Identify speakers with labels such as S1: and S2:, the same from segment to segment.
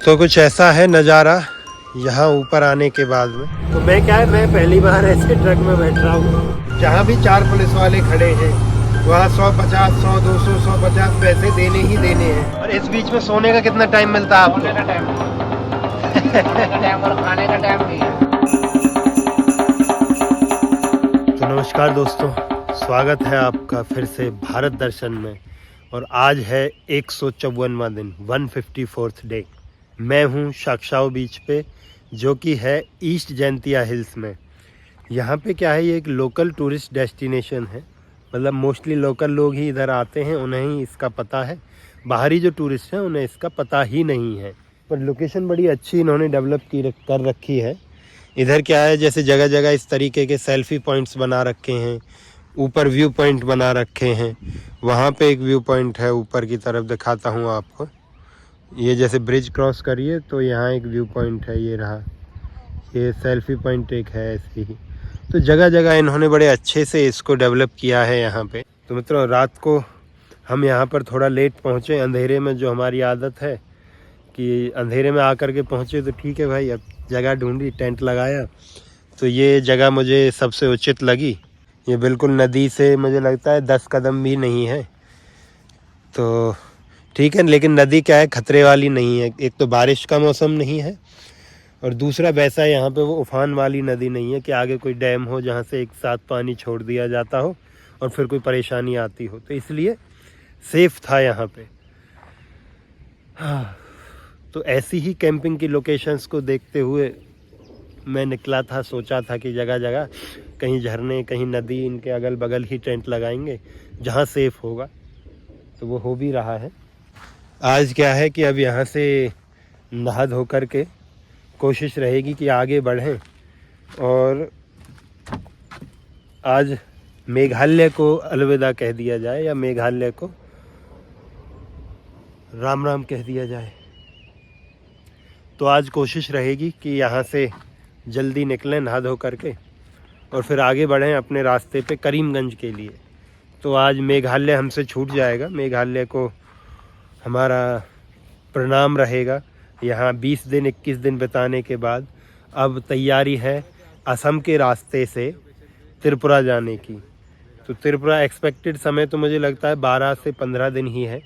S1: तो कुछ ऐसा है नज़ारा यहाँ ऊपर आने के बाद में। तो मैं पहली बार ऐसे ट्रक में बैठ रहा हूँ जहाँ भी 4 पुलिस वाले खड़े हैं वहाँ 150, 100, 200, 150 पैसे देने ही देने हैं। और इस बीच में सोने का कितना टाइम मिलता है आपको? सोने का टाइम और खाने का टाइम नहीं है। तो नमस्कार दोस्तों, स्वागत है आपका फिर से भारत दर्शन में। और आज है 154वां दिन, 154th डे। मैं हूँ शाक्शाओ बीच पे, जो कि है ईस्ट जैंतिया हिल्स में। यहाँ पे क्या है, ये एक लोकल टूरिस्ट डेस्टिनेशन है। मतलब मोस्टली लोकल लोग ही इधर आते हैं, उन्हें ही इसका पता है। बाहरी जो टूरिस्ट हैं उन्हें इसका पता ही नहीं है। पर लोकेशन बड़ी अच्छी इन्होंने डेवलप कर रखी है। इधर क्या है, जैसे जगह जगह इस तरीके के सेल्फी पॉइंट्स बना रखे हैं, ऊपर व्यू पॉइंट बना रखे हैं। वहाँ पे एक व्यू पॉइंट है, ऊपर की तरफ दिखाता हूँ आपको। ये जैसे ब्रिज क्रॉस करिए तो यहाँ एक व्यू पॉइंट है, ये रहा। ये सेल्फी पॉइंट एक है ऐसे ही। तो जगह जगह इन्होंने बड़े अच्छे से इसको डेवलप किया है यहाँ पे। तो मित्रों, रात को हम यहाँ पर थोड़ा लेट पहुँचे, अंधेरे में, जो हमारी आदत है कि अंधेरे में आकर के पहुँचे तो ठीक है भाई। अब जगह ढूंढी, टेंट लगाया, तो ये जगह मुझे सबसे उचित लगी। ये बिल्कुल नदी से मुझे लगता है 10 कदम भी नहीं है, तो ठीक है। लेकिन नदी क्या है, खतरे वाली नहीं है। एक तो बारिश का मौसम नहीं है, और दूसरा वैसा यहाँ पे वो उफान वाली नदी नहीं है कि आगे कोई डैम हो जहाँ से एक साथ पानी छोड़ दिया जाता हो और फिर कोई परेशानी आती हो। तो इसलिए सेफ था यहाँ पे। हाँ, तो ऐसी ही कैंपिंग की लोकेशंस को देखते हुए मैं निकला था। सोचा था कि जगह जगह कहीं झरने, कहीं नदी, इनके अगल बगल ही टेंट लगाएंगे जहाँ सेफ होगा। तो वो हो भी रहा है। आज क्या है कि अब यहाँ से नहा धो कर के कोशिश रहेगी कि आगे बढ़ें और आज मेघालय को अलविदा कह दिया जाए, या मेघालय को राम राम कह दिया जाए। तो आज कोशिश रहेगी कि यहाँ से जल्दी निकलें नहा धो करके और फिर आगे बढ़ें अपने रास्ते पे करीमगंज के लिए। तो आज मेघालय हमसे छूट जाएगा। मेघालय को हमारा प्रणाम रहेगा। यहाँ 20 दिन 21 दिन बिताने के बाद अब तैयारी है असम के रास्ते से त्रिपुरा जाने की। तो त्रिपुरा एक्सपेक्टेड समय तो मुझे लगता है 12 से 15 दिन ही है।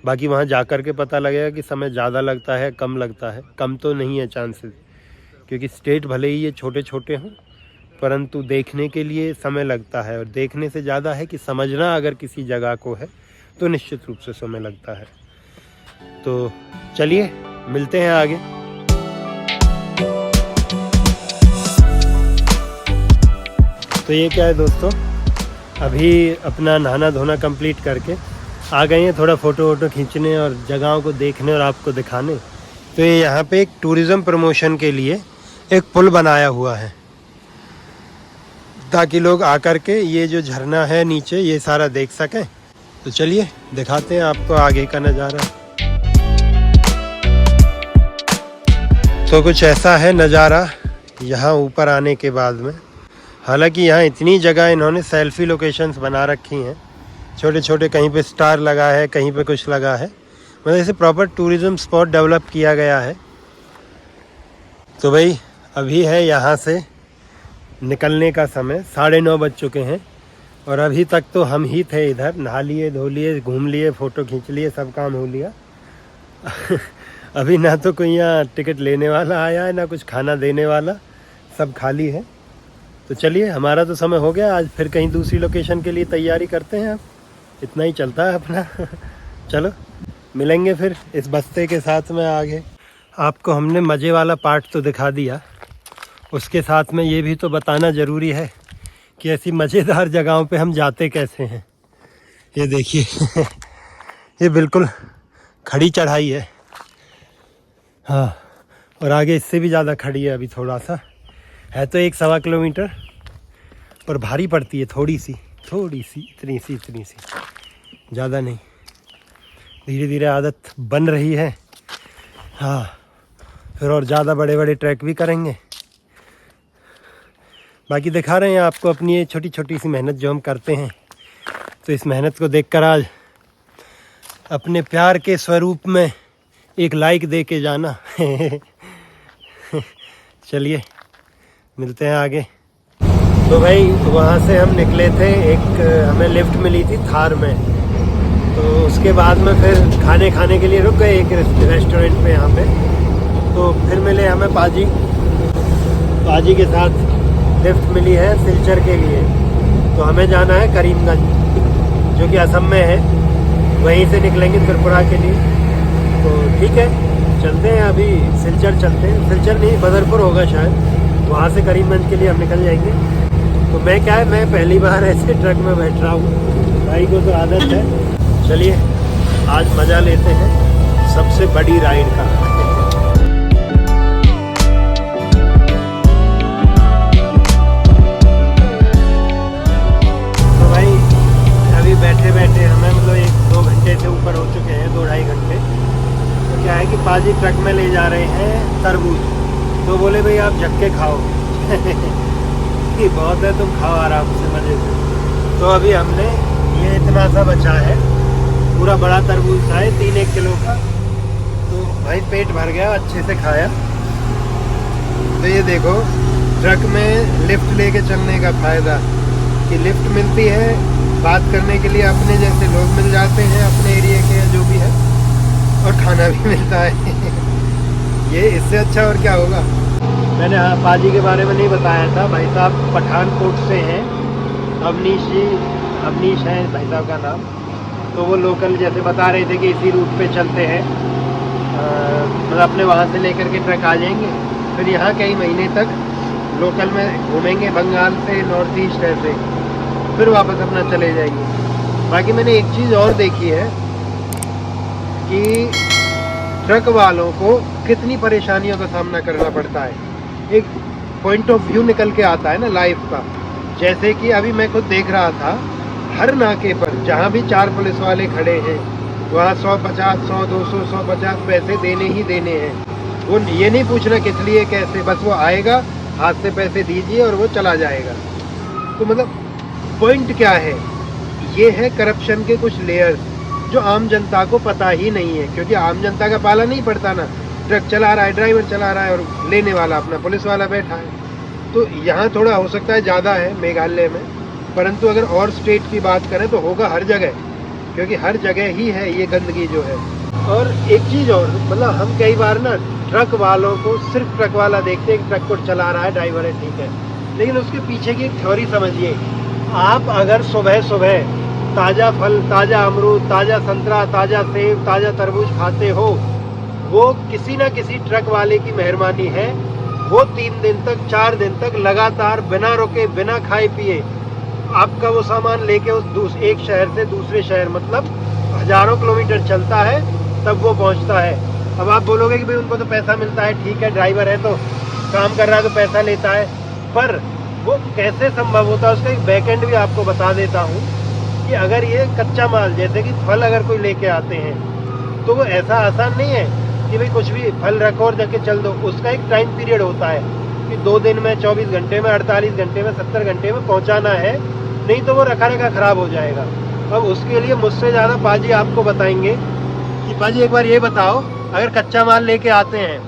S1: बाकी वहाँ जाकर के पता लगेगा कि समय ज़्यादा लगता है, कम लगता है। कम तो नहीं है चांसेस, क्योंकि स्टेट भले ही ये छोटे छोटे हों, परंतु देखने के लिए समय लगता है। और देखने से ज़्यादा है कि समझना अगर किसी जगह को है तो निश्चित रूप से समय लगता है। तो चलिए मिलते हैं आगे। तो ये क्या है दोस्तों, अभी अपना नहाना धोना कंप्लीट करके आ गए हैं थोड़ा फ़ोटो वोटो खींचने और जगहों को देखने और आपको दिखाने। तो ये यहाँ पे एक टूरिज़्म प्रमोशन के लिए एक पुल बनाया हुआ है, ताकि लोग आकर के ये जो झरना है नीचे ये सारा देख सकें। तो चलिए दिखाते हैं आपको आगे का नज़ारा। तो कुछ ऐसा है नज़ारा यहाँ ऊपर आने के बाद में। हालांकि यहाँ इतनी जगह इन्होंने सेल्फी लोकेशंस बना रखी हैं, छोटे छोटे, कहीं पे स्टार लगा है, कहीं पे कुछ लगा है। मतलब इसे प्रॉपर टूरिज़्म स्पॉट डेवलप किया गया है। तो भाई अभी है यहाँ से निकलने का समय, 9:30 बज चुके हैं। और अभी तक तो हम ही थे इधर, नहा लिए, धो लिए, घूम लिए, फ़ोटो खींच लिए, सब काम हो लिया। अभी ना तो कोई यहाँ टिकट लेने वाला आया है, ना कुछ खाना देने वाला, सब खाली है। तो चलिए, हमारा तो समय हो गया। आज फिर कहीं दूसरी लोकेशन के लिए तैयारी करते हैं। अब इतना ही चलता है अपना। चलो मिलेंगे फिर इस बस्ते के साथ में आगे। आपको हमने मज़े वाला पार्ट तो दिखा दिया, उसके साथ में ये भी तो बताना ज़रूरी है कि ऐसी मज़ेदार जगहों पे हम जाते कैसे हैं। ये देखिए ये बिल्कुल खड़ी चढ़ाई है। हाँ, और आगे इससे भी ज़्यादा खड़ी है। अभी थोड़ा सा है तो 1-1.25 किलोमीटर, पर भारी पड़ती है थोड़ी सी, इतनी सी, ज़्यादा नहीं। धीरे धीरे आदत बन रही है। हाँ, फिर और ज़्यादा बड़े बड़े ट्रैक भी करेंगे। बाकी दिखा रहे हैं आपको अपनी ये छोटी छोटी सी मेहनत जो हम करते हैं। तो इस मेहनत को देखकर आज अपने प्यार के स्वरूप में एक लाइक दे के जाना। चलिए मिलते हैं आगे। तो भाई वहाँ से हम निकले थे, एक हमें लिफ्ट मिली थी थार में। तो उसके बाद में फिर खाने के लिए रुक गए एक रेस्टोरेंट में यहाँ पे। तो फिर मिले हमें पाजी के साथ लिफ्ट मिली है सिलचर के लिए। तो हमें जाना है करीमगंज जो कि असम में है, वहीं से निकलेंगे त्रिपुरा के लिए। तो ठीक है चलते हैं, अभी सिलचर चलते हैं, सिलचर नहीं बदरपुर होगा शायद, वहाँ से करीमगंज के लिए हम निकल जाएंगे। तो मैं पहली बार ऐसे ट्रक में बैठ रहा हूँ, भाई को तो आदत है। चलिए आज मज़ा लेते हैं सबसे बड़ी राइड का। तो भाई अभी बैठे हमें मतलब 1-2 घंटे से ऊपर हो चुके हैं, 2-2.5 घंटे। तो क्या है कि पाजी ट्रक में ले जा रहे हैं तरबूज। तो बोले भाई आप झक्के खाओ। कि बहुत है, तुम खाओ आराम से मज़े से। तो अभी हमने ये इतना सा बचा है, पूरा बड़ा तरबूज था 3-1 किलो का। तो भाई पेट भर गया, अच्छे से खाया। तो ये देखो ट्रक में लिफ्ट लेके चलने का फ़ायदा कि लिफ्ट मिलती है, बात करने के लिए अपने जैसे लोग मिल जाते हैं अपने एरिया के जो भी है, और खाना भी मिलता है। ये इससे अच्छा और क्या होगा। मैंने हाँ पाजी के बारे में नहीं बताया था, भाई साहब पठानकोट से हैं, अवनीश है भाई साहब का नाम। तो वो लोकल जैसे बता रहे थे कि इसी रूट पे चलते हैं, मतलब अपने वहाँ से लेकर के ट्रक आ जाएंगे, फिर यहाँ कई महीने तक लोकल में घूमेंगे, बंगाल से नॉर्थ ईस्ट ऐसे, फिर वापस अपना चले जाएंगे। बाकी मैंने एक चीज़ और देखी है कि ट्रक वालों को कितनी परेशानियों का सामना करना पड़ता है। एक पॉइंट ऑफ व्यू निकल के आता है ना लाइफ का। जैसे कि अभी मैं खुद देख रहा था, हर नाके पर जहाँ भी 4 पुलिस वाले खड़े हैं वहाँ 150, 100, 200, 150 पैसे देने ही देने हैं। वो ये नहीं पूछना किस लिए कैसे, बस वो आएगा, हाथ से पैसे दीजिए और वो चला जाएगा। तो मतलब पॉइंट क्या है, ये है करप्शन के कुछ लेयर्स जो आम जनता को पता ही नहीं है, क्योंकि आम जनता का पाला नहीं पड़ता ना। ट्रक चला रहा है, ड्राइवर चला रहा है और लेने वाला अपना पुलिस वाला बैठा है। तो यहाँ थोड़ा हो सकता है ज़्यादा है मेघालय में, परंतु अगर और स्टेट की बात करें तो होगा हर जगह, क्योंकि हर जगह ही है ये गंदगी जो है। और एक चीज़ और, मतलब हम कई बार ना ट्रक वालों को सिर्फ ट्रक वाला देखते हैं कि ट्रक को चला रहा है, ड्राइवर है, ठीक है, लेकिन उसके पीछे की एक थ्योरी समझिए। आप अगर सुबह ताज़ा फल, ताज़ा अमरूद, ताज़ा संतरा, ताज़ा सेब, ताज़ा तरबूज खाते हो, वो किसी ना किसी ट्रक वाले की मेहरबानी है। वो 3 दिन तक 4 दिन तक लगातार बिना रुके बिना खाए पिए आपका वो सामान लेके उस एक शहर से दूसरे शहर, मतलब हजारों किलोमीटर चलता है तब वो पहुंचता है। अब आप बोलोगे कि भाई उनको तो पैसा मिलता है, ठीक है ड्राइवर है तो काम कर रहा है तो पैसा लेता है, पर वो कैसे संभव होता है उसका एक बैकएंड भी आपको बता देता हूँ कि अगर ये कच्चा माल जैसे कि फल अगर कोई लेके आते हैं तो वो ऐसा आसान नहीं है कि भाई कुछ भी फल रखो और जाके चल दो। उसका एक टाइम पीरियड होता है कि 2 दिन में, 24 घंटे में, 48 घंटे में, 70 घंटे में पहुंचाना है, नहीं तो वो रखा खराब हो जाएगा। अब उसके लिए मुझसे ज़्यादा पाजी आपको बताएंगे कि पाजी एक बार ये बताओ, अगर कच्चा माल लेके आते हैं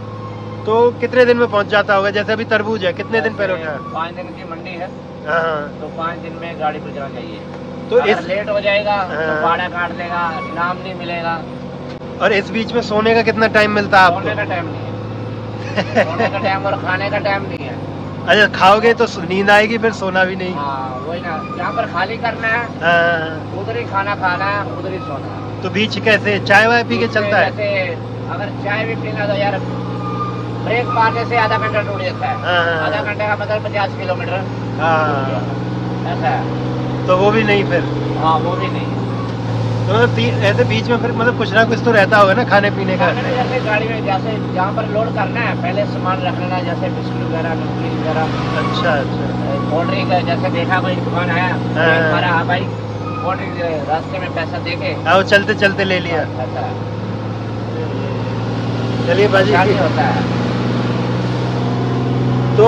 S1: तो कितने दिन में पहुंच जाता होगा? जैसे अभी तरबूज है, कितने दिन पहले उठा?
S2: 5 दिन की मंडी है।
S1: हाँ,
S2: तो 5 दिन में गाड़ी पहुंचना चाहिए।
S1: तो
S2: अगर लेट हो जाएगा तो
S1: हाँ।
S2: भाड़ा काट देगा, इनाम नहीं मिलेगा।
S1: और इस बीच में सोने का कितना टाइम मिलता है
S2: सोने
S1: आपको?
S2: का टाइम नहीं है। सोने का टाइम और खाने का टाइम नहीं है।
S1: अच्छा, खाओगे तो नींद आएगी, फिर सोना भी नहीं।
S2: हाँ वही ना, जहाँ पर खाली करना है
S1: हाँ,
S2: उधर ही खाना खाना है, उधर ही सोना है।
S1: तो बीच कैसे चाय वाय पी के चलता है?
S2: जैसे अगर चाय भी पीना तो यार ब्रेक मारने से आधा घंटा टूट जाता है।
S1: हाँ।
S2: आधा घंटे का मतलब 50 किलोमीटर
S1: हाँ,
S2: ऐसा है।
S1: तो वो भी नहीं फिर?
S2: हाँ वो भी नहीं।
S1: तो मतलब ऐसे बीच में फिर मतलब कुछ ना कुछ तो रहता होगा ना खाने पीने का?
S2: जैसे गाड़ी में जैसे जहाँ पर लोड करना है पहले सामान रख लेना, जैसे बिस्कुट वगैरह, नमकीन वगैरह।
S1: अच्छा अच्छा।
S2: कोल्ड ड्रिंक जैसे देखा कोई दुकान आया,
S1: हाँ।
S2: हमारा हाँ भाई कोल्ड ड्रिंक रास्ते में पैसा दे के
S1: हाँ, चलते चलते ले लिया।
S2: ऐसा है।
S1: चलिए बाजी,
S2: क्या नहीं होता है।
S1: तो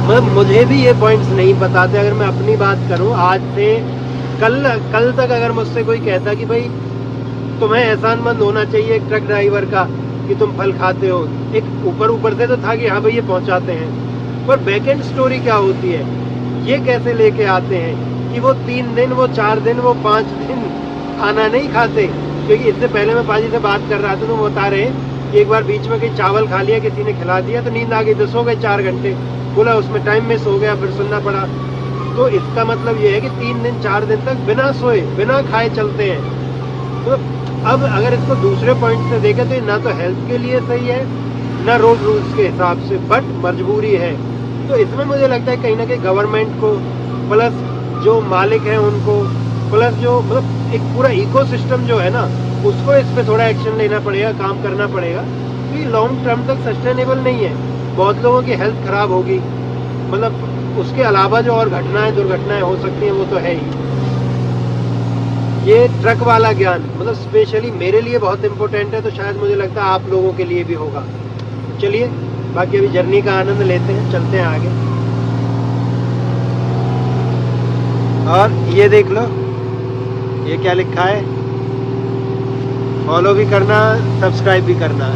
S1: मतलब मुझे भी ये पॉइंट्स नहीं बताते। अगर मैं अपनी बात करूं, आज से कल तक अगर मुझसे कोई कहता कि भाई तुम्हें एहसानमंद होना चाहिए एक ट्रक ड्राइवर का कि तुम फल खाते हो। एक ऊपर से तो था कि हाँ भाई ये पहुंचाते हैं, पर बैक एंड स्टोरी क्या होती है, ये कैसे लेके आते हैं कि वो 3 दिन, वो 4 दिन, वो 5 दिन खाना नहीं खाते। क्योंकि इससे पहले मैं पाजी से बात कर रहा था तो वो बता रहे हैं कि एक बार बीच में कहीं चावल खा लिया, किसी ने खिला दिया तो नींद आ गई, तो सो गए 4 घंटे। बोला उसमें टाइम मिस हो गया, फिर सुनना पड़ा। तो इसका मतलब ये है कि 3 दिन 4 दिन तक बिना सोए बिना खाए चलते हैं। तो अब अगर इसको दूसरे पॉइंट से देखें तो ये ना तो हेल्थ के लिए सही है ना रोड रूल्स के हिसाब से, बट मजबूरी है। तो इसमें मुझे लगता है कहीं ना कहीं गवर्नमेंट को, प्लस जो मालिक हैं उनको, प्लस जो मतलब एक पूरा इकोसिस्टम जो है ना, उसको इस पे थोड़ा एक्शन लेना पड़ेगा, काम करना पड़ेगा। तो ये लॉन्ग टर्म तक सस्टेनेबल नहीं है। बहुत लोगों की हेल्थ खराब होगी, मतलब उसके अलावा जो और घटनाएं दुर्घटनाएं हो सकती हैं वो तो है ही। ये ट्रक वाला ज्ञान मतलब स्पेशली मेरे लिए बहुत इंपॉर्टेंट है, तो शायद मुझे लगता है आप लोगों के लिए भी होगा। चलिए बाकी अभी जर्नी का आनंद लेते हैं, चलते हैं आगे। और ये देख लो, ये क्या लिखा है, फॉलो भी करना, सब्सक्राइब भी करना।